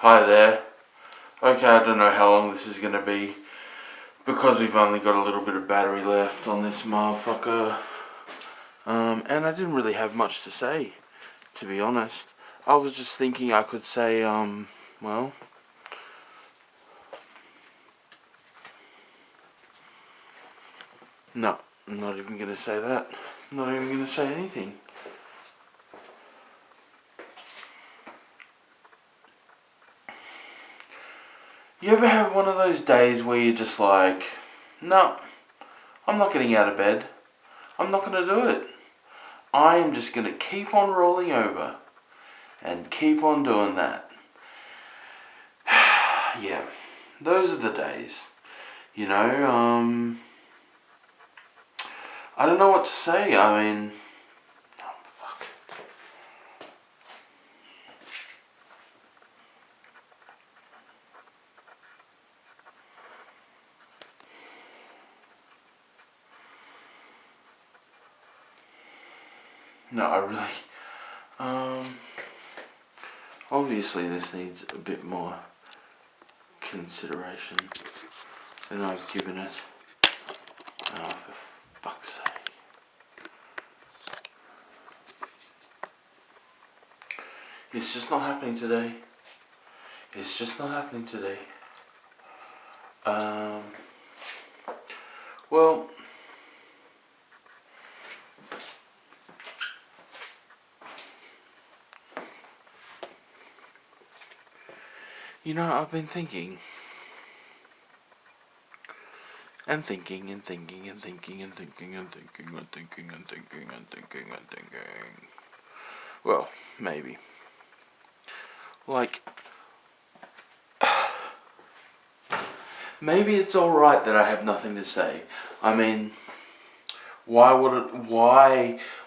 Hi there. Okay, I don't know how long this is going to be because we've only got a little bit of battery left on this motherfucker. And I didn't really have much to say, to be honest. I was just thinking I could say, well, no, I'm not even going to say that. I'm not even going to say anything. You ever have one of those days where you're just like, no, I'm not getting out of bed. I'm not going to do it. I am just going to keep on rolling over and keep on doing that. Yeah, those are the days. You know, I don't know what to say. I mean, oh, fuck. No, I really, obviously this needs a bit more consideration than I've given it. Oh, for fuck's sake. It's just not happening today. It's just not happening today. Well, you know, I've been thinking. And thinking and thinking and thinking and thinking and thinking and thinking and thinking and thinking and thinking. Well, maybe. Like, maybe it's alright that I have nothing to say. I mean, why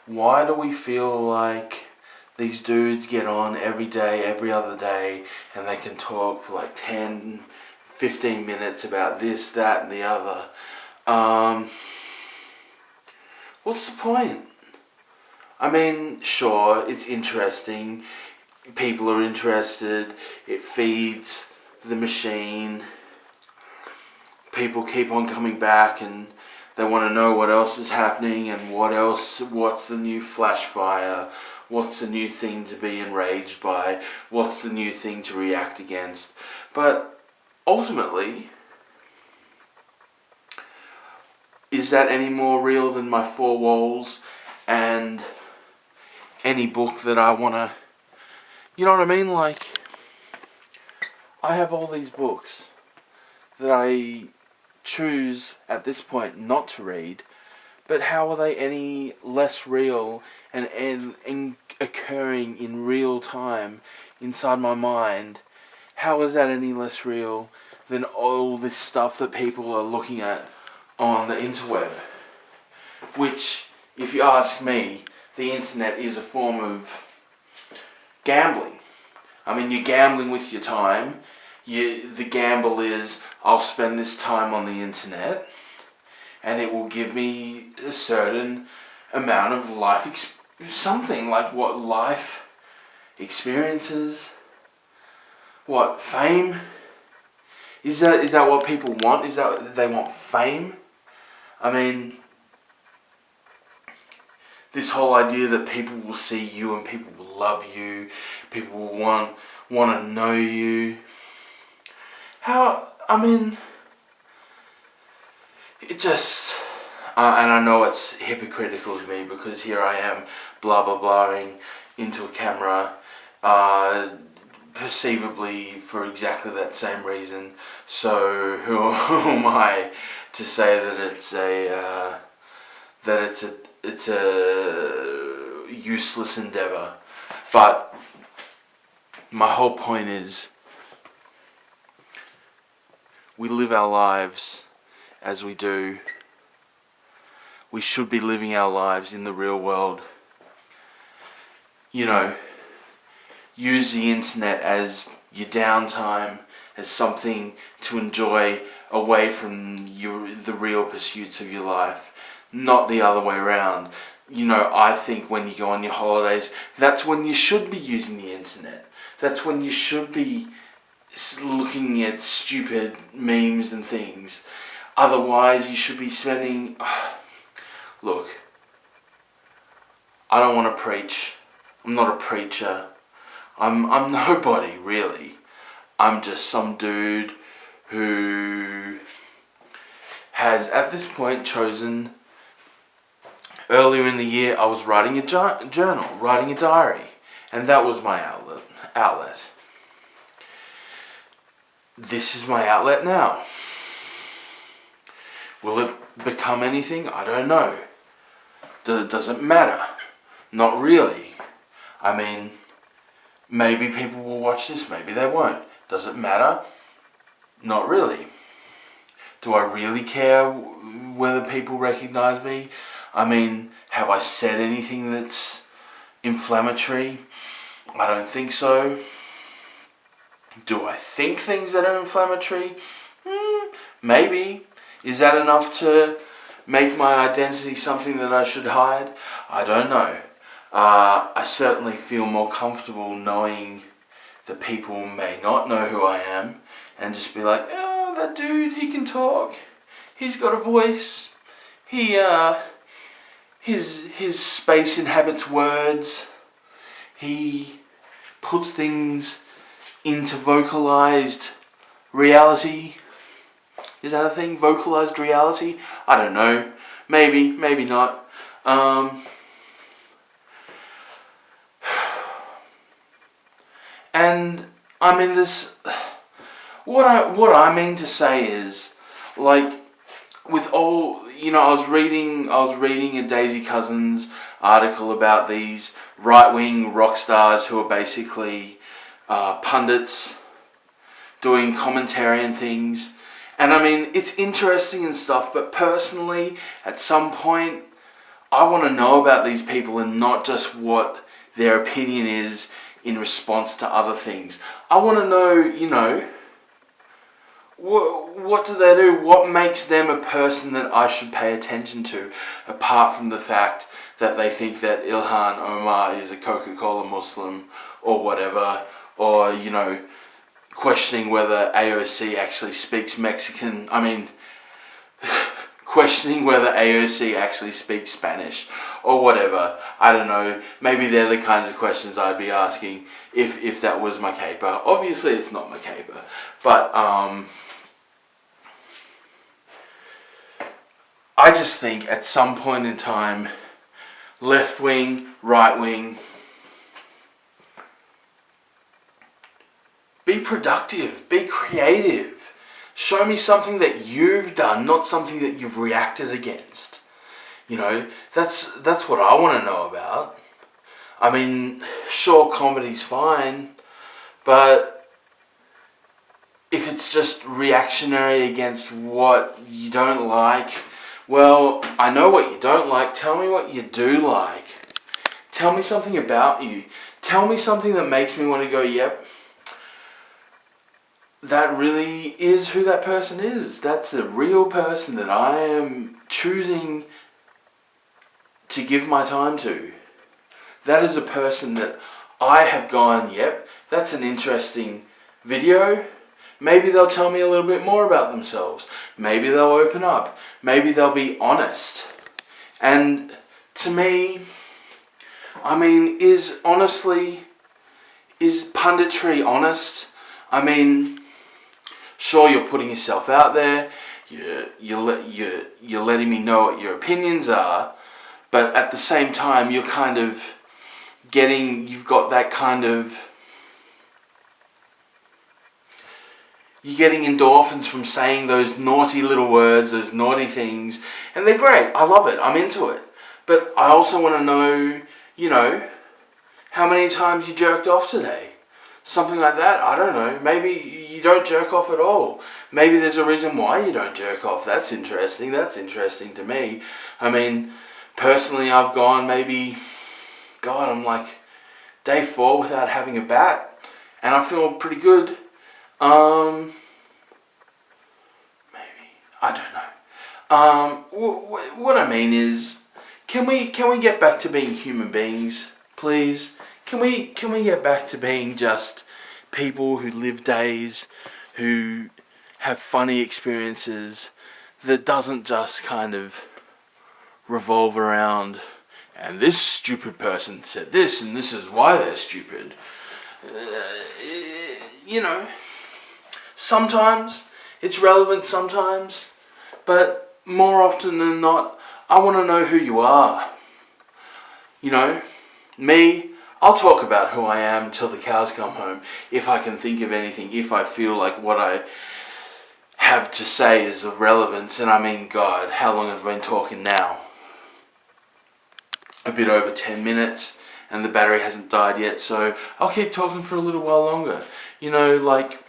do we feel like these dudes get on every day, every other day, and they can talk for like 10, 15 minutes about this, that, and the other? What's the point? I mean, sure, it's interesting. People are interested. It feeds the machine. People keep on coming back and they want to know what else is happening and what's the new flash fire, what's the new thing to be enraged by, what's the new thing to react against. But ultimately, is that any more real than my four walls and any book that I want to... You know what I mean? Like, I have all these books that I choose at this point not to read, but how are they any less real and occurring in real time inside my mind? How is that any less real than all this stuff that people are looking at on the interweb? Which, if you ask me, the internet is a form of gambling. I mean, you're gambling with your time. The gamble is, I'll spend this time on the internet and it will give me a certain amount of life, something like what life experiences, what fame. Is that what people want? Is that they want fame? I mean, this whole idea that people will see you and people will love you, people will want to know you. How, I mean, it just, and I know it's hypocritical to me because here I am blah blah blahing into a camera, perceivably for exactly that same reason. So who am I to say that it's a useless endeavor? But my whole point is, we live our lives as we do. We should be living our lives in the real world. You know, use the internet as your downtime, as something to enjoy away from the real pursuits of your life, not the other way around. You know, I think when you go on your holidays, that's when you should be using the internet. That's when you should be looking at stupid memes and things. Otherwise, you should be spending... Look, I don't want to preach. I'm not a preacher. I'm nobody, really. I'm just some dude who has, at this point, chosen... Earlier in the year, I was writing a journal, writing a diary. And that was my outlet. This is my outlet now. Will it become anything? I don't know. Does it matter? Not really. I mean, maybe people will watch this, maybe they won't. Does it matter? Not really. Do I really care whether people recognize me? I mean, have I said anything that's inflammatory? I don't think so. Do I think things that are inflammatory? Maybe. Is that enough to make my identity something that I should hide? I don't know. I certainly feel more comfortable knowing that people may not know who I am and just be like, oh, that dude, he can talk. He's got a voice. His space inhabits words. He puts things into vocalized reality. Is that a thing? Vocalized reality? I don't know. Maybe, maybe not. And I mean this. What I mean to say is, like, with all, I was reading a Daisy Cousins article about these right-wing rock stars who are basically pundits doing commentary and things. And I mean, it's interesting and stuff, but personally, at some point, I want to know about these people and not just what their opinion is in response to other things. I want to know, what do they do? What makes them a person that I should pay attention to, apart from the fact that they think that Ilhan Omar is a Coca-Cola Muslim or whatever, or, questioning whether AOC actually speaks Mexican. I mean, questioning whether AOC actually speaks Spanish or whatever. I don't know. Maybe they're the kinds of questions I'd be asking if that was my caper. Obviously, it's not my caper, but I just think at some point in time, left wing, right wing, be productive, be creative. Show me something that you've done, not something that you've reacted against. That's what I want to know about. I mean, sure, comedy's fine, but if it's just reactionary against what you don't like, well, I know what you don't like. Tell me what you do like. Tell me something about you. Tell me something that makes me want to go, yep, that really is who that person is. That's a real person that I am choosing to give my time to. That is a person that I have gone, yep, that's an interesting video. Maybe they'll tell me a little bit more about themselves. Maybe they'll open up. Maybe they'll be honest. And to me, I mean, is punditry honest? I mean, sure, you're putting yourself out there. You're letting me know what your opinions are. But at the same time, you're kind of you've got that kind of... You're getting endorphins from saying those naughty little words, those naughty things, and they're great. I love it. I'm into it. But I also want to know, how many times you jerked off today. Something like that. I don't know. Maybe you don't jerk off at all. Maybe there's a reason why you don't jerk off. That's interesting. That's interesting to me. I mean, personally, I've gone I'm like day 4 without having a bat, and I feel pretty good. Maybe. I don't know. What I mean is, can we get back to being human beings, please? Can we get back to being just people who live days, who have funny experiences, that doesn't just kind of revolve around, and this stupid person said this, and this is why they're stupid. You know, sometimes it's relevant, sometimes, but more often than not, I want to know who you are. You know, me, I'll talk about who I am till the cows come home, if I can think of anything, if I feel like what I have to say is of relevance. And I mean, God, how long have I been talking now? A bit over 10 minutes, and the battery hasn't died yet, so I'll keep talking for a little while longer. You know, like,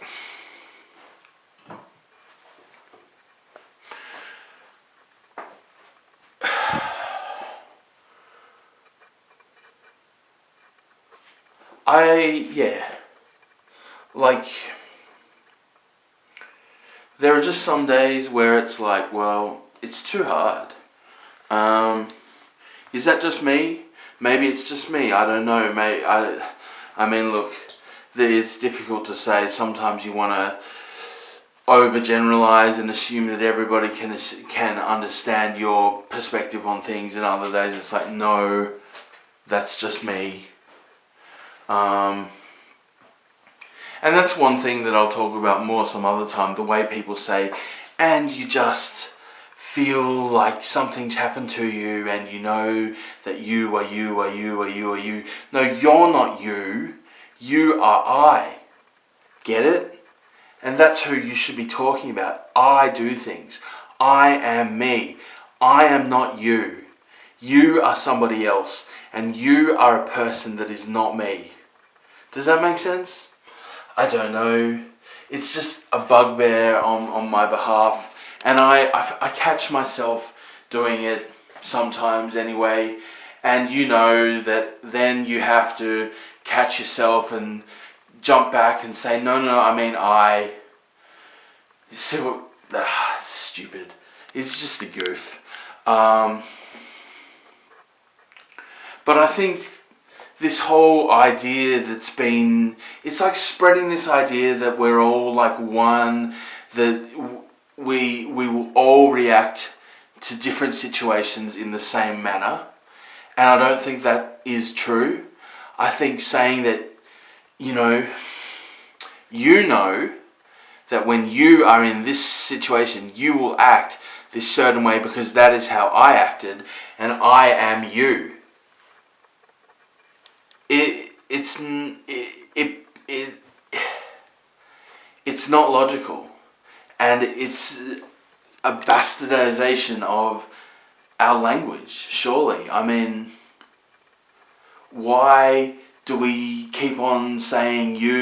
like, there are just some days where it's like, well, it's too hard. Is that just me? Maybe it's just me. I don't know. I mean, look, it's difficult to say. Sometimes you want to overgeneralize and assume that everybody can understand your perspective on things, and other days it's like, no, that's just me. And that's one thing that I'll talk about more some other time, the way people say, and you just feel like something's happened to you, and you know that you are you are you are you are you. No, you're not you. You are I. Get it? And that's who you should be talking about. I do things. I am me. I am not you. You are somebody else, and you are a person that is not me. Does that make sense? I don't know. It's just a bugbear on my behalf. And I catch myself doing it sometimes anyway. And you know that then you have to catch yourself and jump back and say, no, I mean I. You see what? It's stupid. It's just a goof. But I think this whole idea it's like spreading this idea that we're all like one, that we will all react to different situations in the same manner. And I don't think that is true. I think saying that, you know that when you are in this situation, you will act this certain way because that is how I acted, and I am you. It's not logical, and it's a bastardization of our language, surely. I mean, why do we keep on saying you,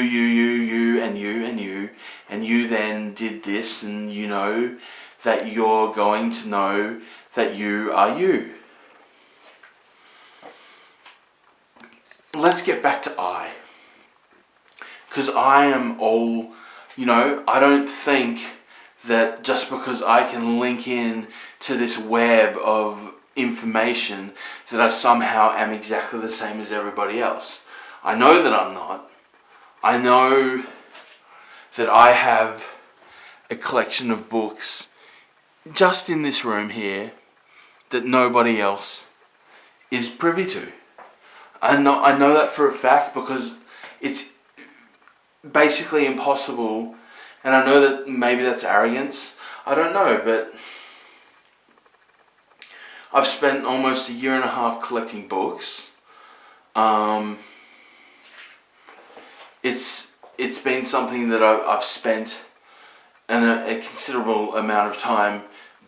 and you, and you then did this, and you know that you're going to know that you are you? Let's get back to I. Because I am all, I don't think that just because I can link in to this web of information that I somehow am exactly the same as everybody else. I know that I'm not. I know that I have a collection of books just in this room here that nobody else is privy to. I know that for a fact because it's basically impossible, and I know that maybe that's arrogance. I don't know, but I've spent almost 1.5 years collecting books. It's been something that I've spent a considerable amount of time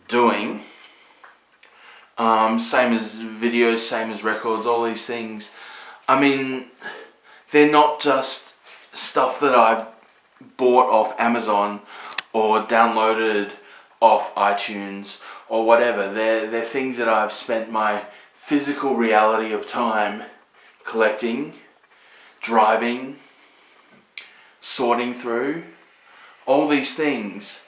doing. Same as videos, same as records, all these things. I mean, they're not just stuff that I've bought off Amazon or downloaded off iTunes or whatever. They're things that I've spent my physical reality of time collecting, driving, sorting through. All these things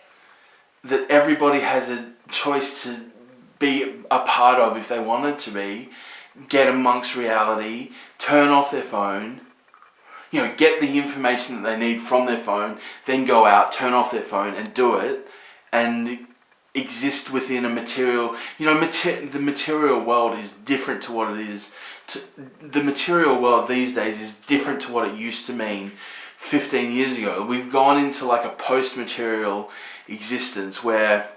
that everybody has a choice to be a part of if they wanted to be. Get amongst reality, turn off their phone, get the information that they need from their phone, then go out, turn off their phone and do it, and exist within a material, the material world is different to what it is. The material world these days is different to what it used to mean 15 years ago. We've gone into like a post-material existence where,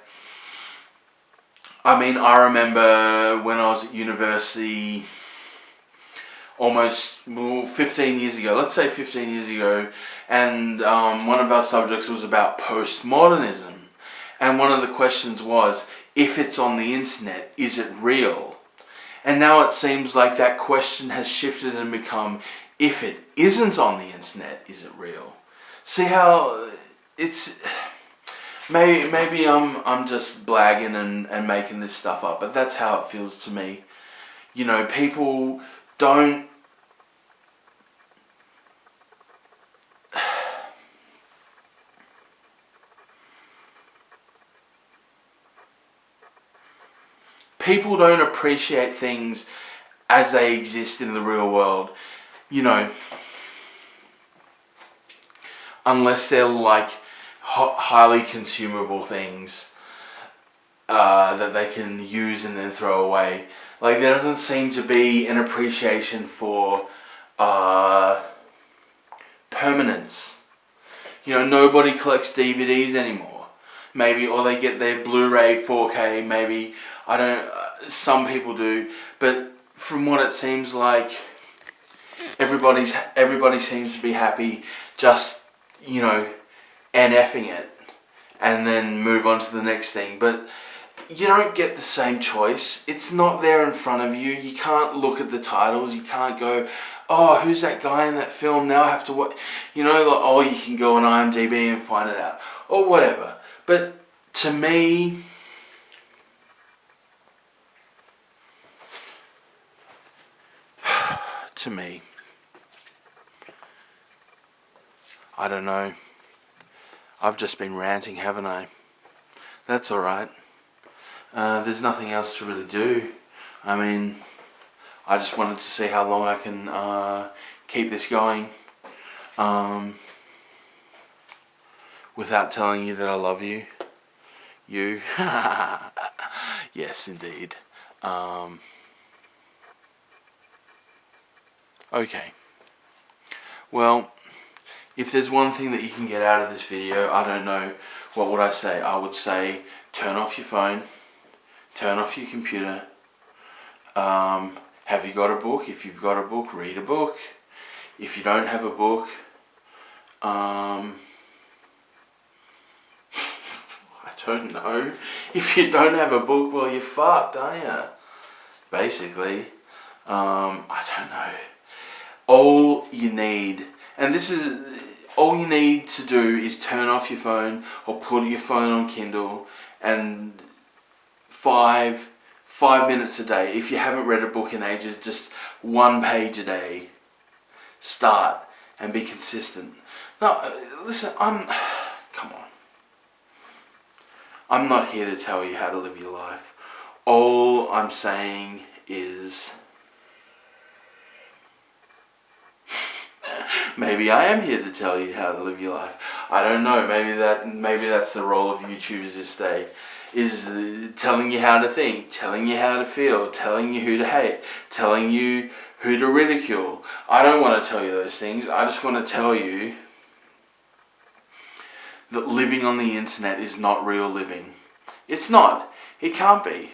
I remember when I was at university, almost 15 years ago, let's say 15 years ago, and one of our subjects was about postmodernism. And one of the questions was, if it's on the internet, is it real? And now it seems like that question has shifted and become, if it isn't on the internet, is it real? See how it's... Maybe I'm just blagging and making this stuff up, but that's how it feels to me. People don't... People don't appreciate things as they exist in the real world, unless they're like highly consumable things that they can use and then throw away. Like, there doesn't seem to be an appreciation for permanence. Nobody collects DVDs anymore. Maybe, or they get their Blu-ray 4K, maybe, some people do, but from what it seems like, everybody seems to be happy just, NFing it, and then move on to the next thing. But you don't get the same choice. It's not there in front of you. You can't look at the titles. You can't go, oh, who's that guy in that film? Now I have to watch. You can go on IMDb and find it out, or whatever. But to me, I don't know. I've just been ranting, haven't I? That's alright. There's nothing else to really do. I just wanted to see how long I can keep this going without telling you that I love you. You. Yes, indeed. Okay. Well, if there's one thing that you can get out of this video, I don't know, what would I say? I would say, turn off your phone, turn off your computer. Have you got a book? If you've got a book, read a book. If you don't have a book, I don't know. If you don't have a book, well, you're fucked, aren't you? Basically. I don't know. All you need to do is turn off your phone or put your phone on Kindle, and 5 minutes a day. If you haven't read a book in ages, just 1 page a day. Start and be consistent. No, listen, come on. I'm not here to tell you how to live your life. All I'm saying is, maybe I am here to tell you how to live your life. I don't know. Maybe that's the role of YouTubers this day, is telling you how to think, telling you how to feel, telling you who to hate, telling you who to ridicule. I don't want to tell you those things. I just want to tell you that living on the internet is not real living. It's not. It can't be.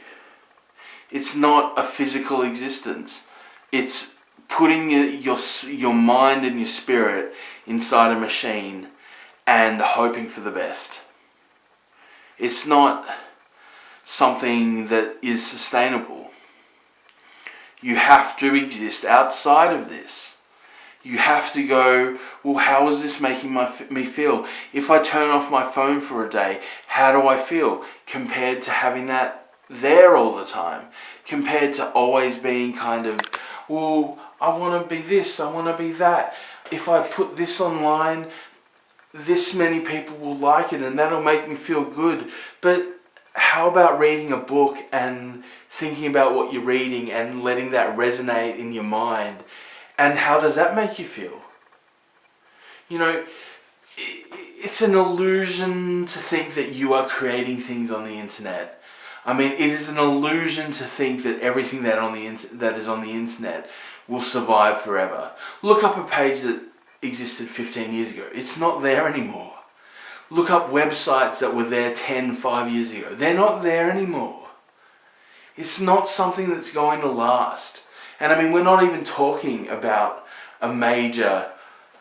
It's not a physical existence. It's putting your mind and your spirit inside a machine and hoping for the best. It's not something that is sustainable. You have to exist outside of this. You have to go, well, how is this making me feel? If I turn off my phone for a day, how do I feel? Compared to having that there all the time. Compared to always being kind of, well, I want to be this, I want to be that. If I put this online, this many people will like it and that'll make me feel good. But how about reading a book and thinking about what you're reading and letting that resonate in your mind? And how does that make you feel? You know, it's an illusion to think that you are creating things on the internet. I mean, it is an illusion to think that everything that is on the internet will survive forever. Look up a page that existed 15 years ago. It's not there anymore. Look up websites that were there 5 years ago. They're not there anymore. It's not something that's going to last. And I mean, we're not even talking about a major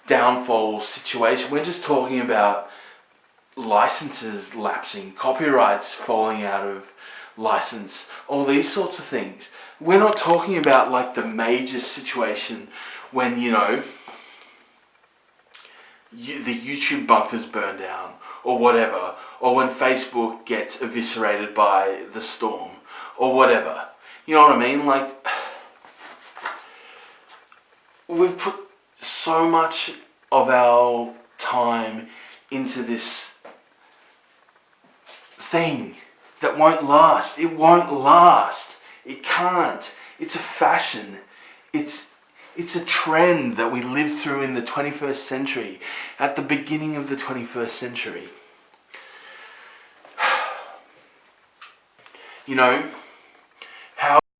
downfall situation. We're just talking about licenses lapsing, copyrights falling out of license, all these sorts of things. We're not talking about like the major situation when, you know, the YouTube bunkers burn down or whatever, or when Facebook gets eviscerated by the storm or whatever. You know what I mean? Like, we've put so much of our time into this thing that won't last. It won't last. It can't. It's a fashion. It's a trend that we lived through in the 21st century, at the beginning of the 21st century. You know,